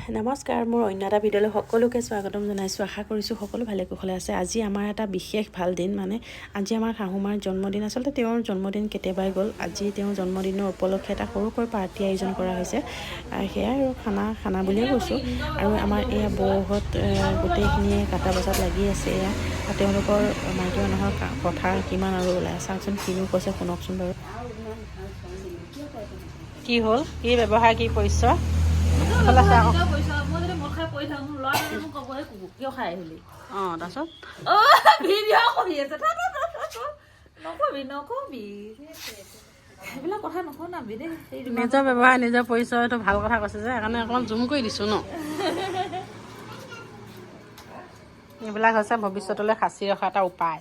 নমস্কাৰ, মোৰ অন্য এটা ভিডিঅ'লৈ সকলোকে স্বাগতম জনাইছোঁ। আশা কৰিছোঁ সকলো ভালে কুশলে আছে। আজি আমাৰ এটা বিশেষ ভাল দিন, মানে আজি আমাৰ শাহুমাৰ জন্মদিন। আচলতে তেওঁৰ জন্মদিন কেতিয়াবাই গ'ল। আজি তেওঁৰ জন্মদিনৰ উপলক্ষে এটা সৰুকৈ পাৰ্টি আয়োজন কৰা হৈছে। সেয়াই আৰু খানা বুলিয়ে কৈছোঁ। আৰু আমাৰ এয়া বৌহঁত গোটেইখিনিয়ে কাটা বজাত লাগি আছে। এয়া তেওঁলোকৰ মাইকী মানুহৰ কথা কিমান আৰু ওলাই চাওকচোন, কিনো কৈছে শুনকচোন বাৰু। কি হ'ল, কি ব্যৱহাৰ, কি পৰিচয়? নিজৰ ব্যৱহাৰ নিজৰ পৰিচয়টো ভাল কথা কৈছে যে, সেইকাৰণে অকণমান জুম কৰি দিছোঁ ন। এইবিলাক হৈছে ভৱিষ্যতলৈ সাঁচি ৰখা এটা উপায়।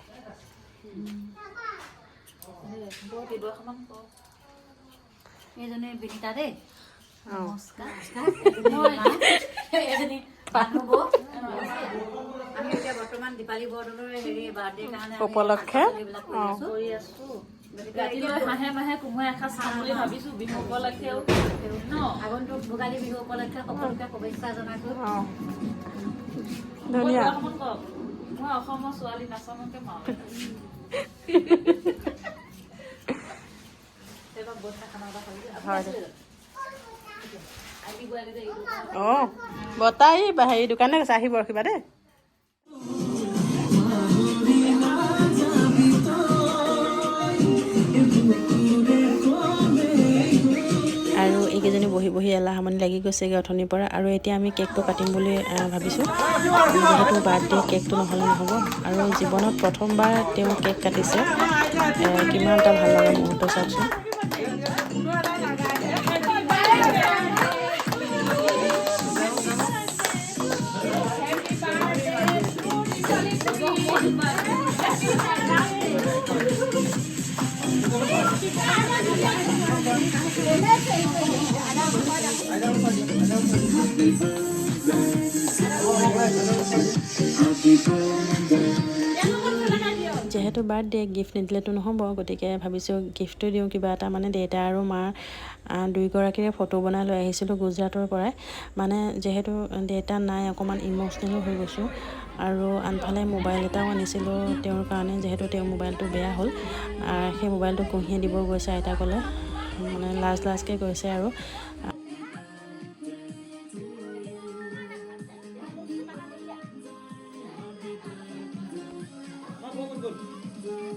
এইজনী বিনিতা দেই, নমস্কাৰ। আমি এতিয়া বৰ্তমান দীপালী বৰদলৈৰ বাৰ্থডে কাৰণে উপলক্ষে মাহে মাহে কোমোৰা এসাঁজ খাম বুলি ভাবিছো। বিহু উপলক্ষেও আগন্তুক ভোগালী বিহু উপলক্ষে সকলোকে শুভেচ্ছা জনাইছো। ধুনীয়া। মই অসমৰ ছোৱালী নাচনকে মাৰো। অঁ, বতাহ হেৰি দোকানে গৈছে, আহিব ৰখিবা দেই। আৰু এইকেইজনী বহি বহি এলাহ আমনি লাগি গৈছেগৈ অথনিৰ পৰা। আৰু এতিয়া আমি কেকটো কাটিম বুলি ভাবিছোঁ, যিহেতু বাৰ্থডে কেকটো নহ'লে নহ'ব। আৰু জীৱনত প্ৰথমবাৰ তেওঁ কেক কাটিছে। কিমান এটা ভাল লগা মুহূৰ্ত চাওকচোন। যিহেতু বাৰ্থডে গিফ্ট নিদিলেতো নহ'ব, গতিকে ভাবিছোঁ গিফ্টটো দিওঁ কিবা এটা। মানে দেউতা আৰু মাৰ দুয়োগৰাকীৰে ফটো বনাই লৈ আহিছিলোঁ গুজৰাটৰ পৰাই। মানে যিহেতু দেউতা নাই, অকণমান ইম'চনেলো হৈ গৈছোঁ। আৰু আনফালে মোবাইল এটাও আনিছিলোঁ তেওঁৰ কাৰণে, যিহেতু তেওঁৰ মোবাইলটো বেয়া হ'ল। সেই মোবাইলটো কঢ়িয়াই দিব গৈছে আইতাকলৈ, মানে লাজকৈ গৈছে আৰু।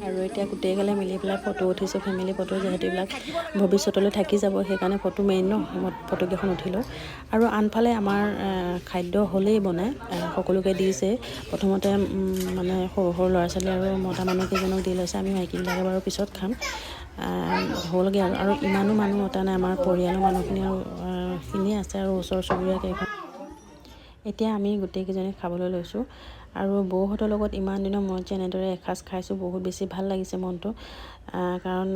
আৰু এতিয়া গোটেইগালে মিলি পেলাই ফটো উঠিছোঁ, ফেমিলি ফটো। যিহেতু এইবিলাক ভৱিষ্যতলৈ থাকি যাব, সেইকাৰণে ফটো মেইন ন, ফটোকেইখন উঠিলোঁ। আৰু আনফালে আমাৰ খাদ্য হ'লেই বনাই সকলোকে দিছে। প্ৰথমতে মানে সৰু সৰু ল'ৰা ছোৱালী আৰু মতা মানুহকেইজনক দি লৈছে। আমি মাইকীবিলাকে বাৰু পিছত খাম। হ'লগৈ আৰু ইমানো মানুহ মতা নাই, আমাৰ পৰিয়ালৰ মানুহখিনি আৰু খিনিয়ে আছে, আৰু ওচৰ চুবুৰীয়া কেইখন। এতিয়া আমি গোটেইকেইজনী খাবলৈ লৈছোঁ। আৰু বৌহঁতৰ লগত ইমান দিনৰ মূৰত যে এনেদৰে এসাঁজ খাইছোঁ, বহুত বেছি ভাল লাগিছে মনটো। কাৰণ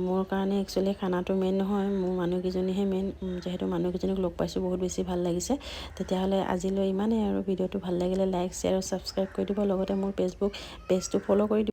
মোৰ কাৰণে একচুৱেলি খানাটো মেইন নহয়, মোৰ মানুহকেইজনীহে মেইন। যিহেতু মানুহকেইজনীক লগ পাইছোঁ, বহুত বেছি ভাল লাগিছে। তেতিয়াহ'লে আজিলৈ ইমানেই আৰু। ভিডিঅ'টো ভাল লাগিলে লাইক, শ্বেয়াৰ আৰু ছাবস্ক্ৰাইব কৰি দিব। লগতে মোৰ ফেচবুক পেজটো ফ'ল' কৰি দিব।